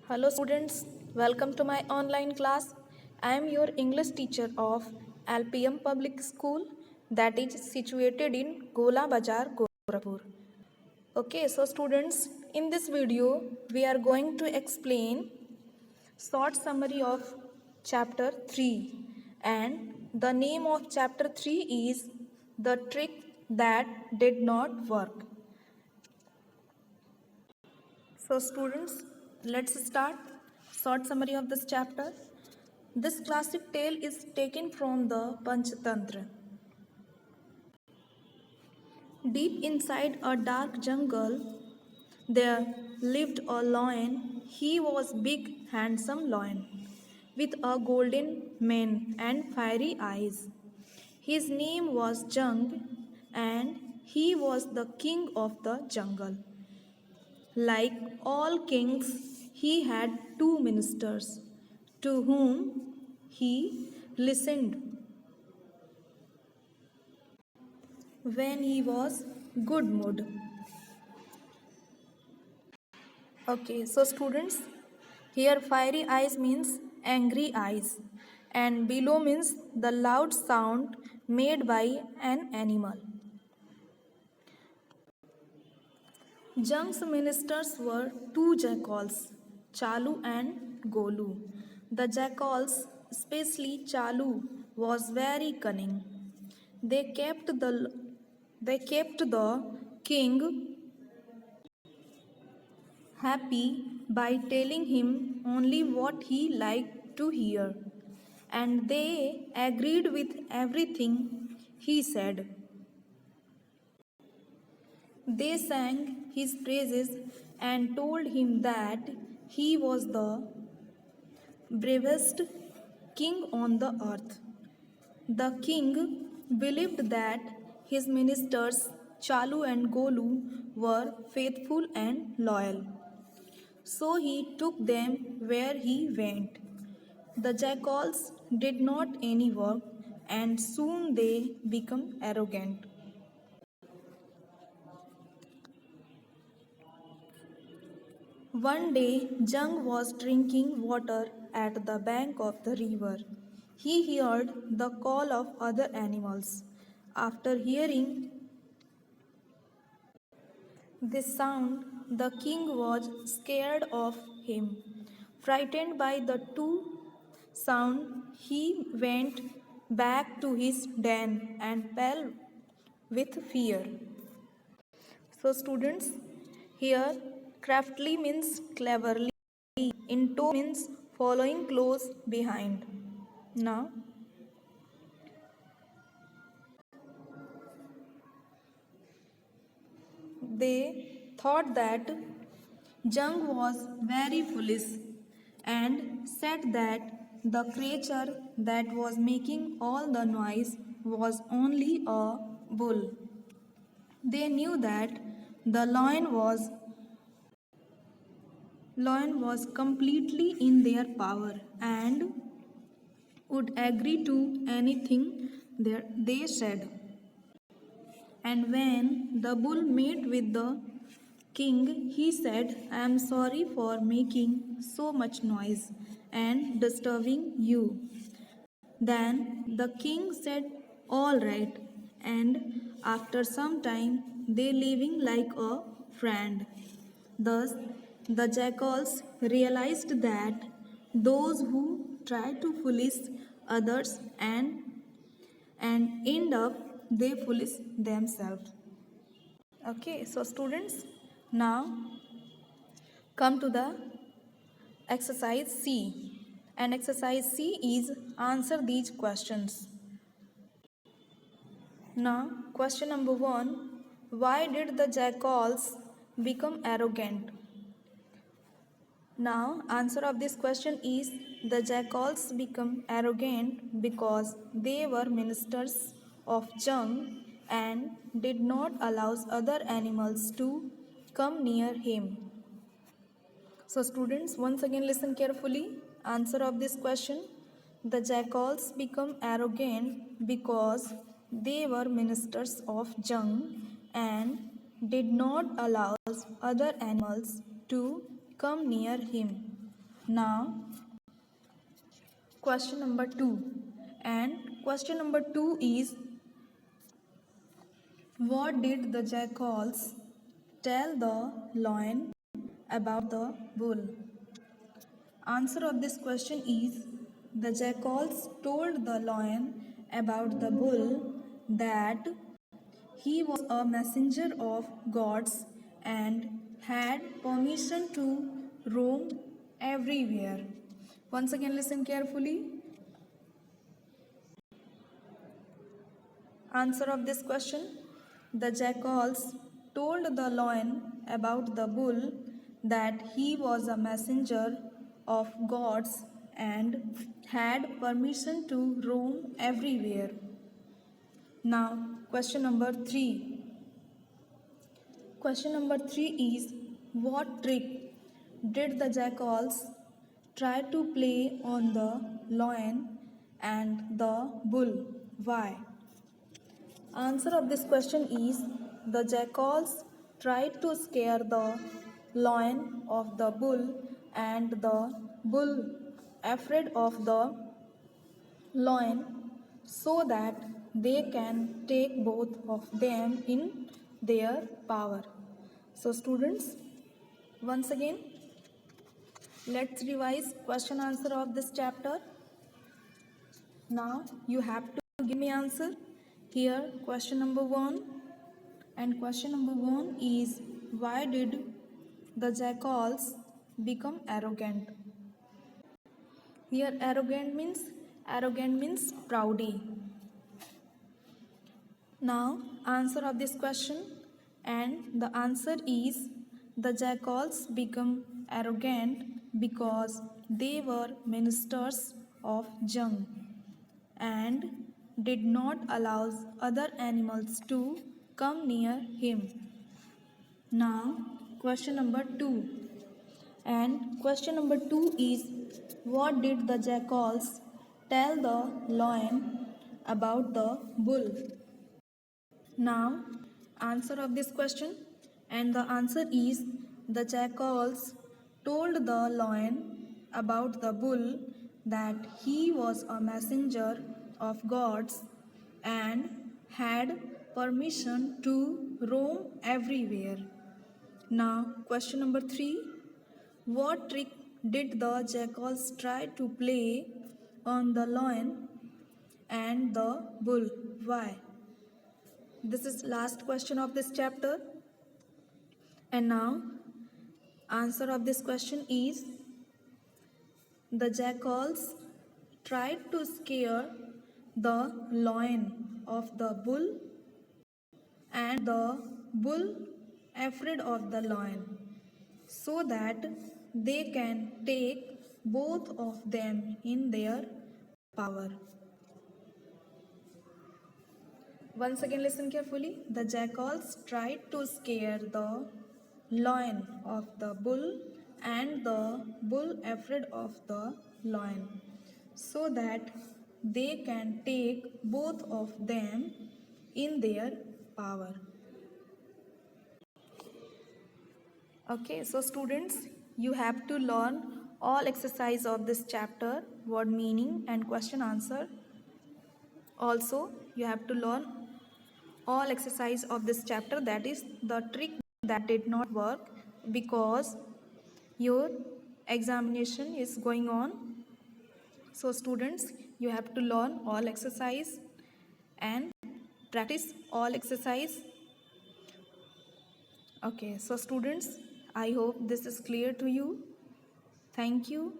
Hello students, welcome to my online class. I am your English teacher of LPM Public School that is situated in Gola Bazar, Gorakhpur. Okay, so students, in this video we are going to explain short summary of chapter 3 and the name of chapter 3 is The Trick That Did Not Work. So students, let's start. Short summary of this chapter. This classic tale is taken from the Panchatantra. Deep inside a dark jungle, there lived a lion. He was big, handsome lion, with a golden mane and fiery eyes. His name was Jung, and he was the king of the jungle. Like all kings, he had two ministers to whom he listened when he was good mood. Okay, so students, here fiery eyes means angry eyes and below means the loud sound made by an animal. Jung's ministers were two jackals, Chalu and Golu. The jackals, especially Chalu, was very cunning. They kept the king happy by telling him only what he liked to hear, and they agreed with everything he said. They sang his praises and told him that he was the bravest king on the earth. The king believed that his ministers Chalu and Golu were faithful and loyal. So he took them where he went. The jackals did not any work and soon they became arrogant. One day, Jung was drinking water at the bank of the river. He heard the call of other animals. After hearing this sound, the king was scared of him. Frightened by the two sound, he went back to his den and fell with fear. So students, here craftily means cleverly, into means following close behind. Now, they thought that Jung was very foolish and said that the creature that was making all the noise was only a bull. They knew that the lion was completely in their power and would agree to anything they said. And when the bull met with the king, he said, I am sorry for making so much noise and disturbing you. Then the king said, all right, and after some time they living like a friend. Thus, the jackals realized that those who try to foolish others and end up they foolish themselves. Okay, so students, now come to the exercise C. And exercise C is answer these questions. Now, question number 1. Why did the jackals become arrogant? Now, answer of this question is the jackals become arrogant because they were ministers of Jung and did not allow other animals to come near him. So students, once again listen carefully. Answer of this question. The jackals become arrogant because they were ministers of Jung and did not allow other animals to come near him. Now, question number 2. And question number 2 is, what did the jackals tell the lion about the bull? Answer of this question is, the jackals told the lion about the bull that he was a messenger of gods and had permission to roam everywhere. Once again, listen carefully. Answer of this question, the jackals told the lion about the bull that he was a messenger of gods and had permission to roam everywhere. Now, question number 3. Question number 3 is, what trick did the jackals try to play on the lion and the bull? Why? Answer of this question is, the jackals tried to scare the lion of the bull and the bull afraid of the lion so that they can take both of them in their power. So students, once again, let's revise question answer of this chapter. Now you have to give me answer. Here question number 1, and question number 1 is, why did the jackals become arrogant? Here arrogant means proudy. Now answer of this question, and the answer is, the jackals become arrogant because they were ministers of Jung and did not allow other animals to come near him. Now question number 2, and question number 2 is, what did the jackals tell the lion about the bull? Now answer of this question, and the answer is, the jackals told the lion about the bull that he was a messenger of gods and had permission to roam everywhere. Now question number 3, what trick did the jackals try to play on the lion and the bull? Why? This is last question of this chapter. And now answer of this question is, the jackals tried to scare the lion of the bull and the bull afraid of the lion so that they can take both of them in their power. Once again, listen carefully. The jackals tried to scare the lion of the bull and the bull afraid of the lion so that they can take both of them in their power. Okay, so students, you have to learn all exercise of this chapter, word meaning and question answer. Also, you have to learn all exercise of this chapter, that is the trick that did not work, because your examination is going on. So students, you have to learn all exercise and practice all exercise. Okay, so students, I hope this is clear to you. Thank you.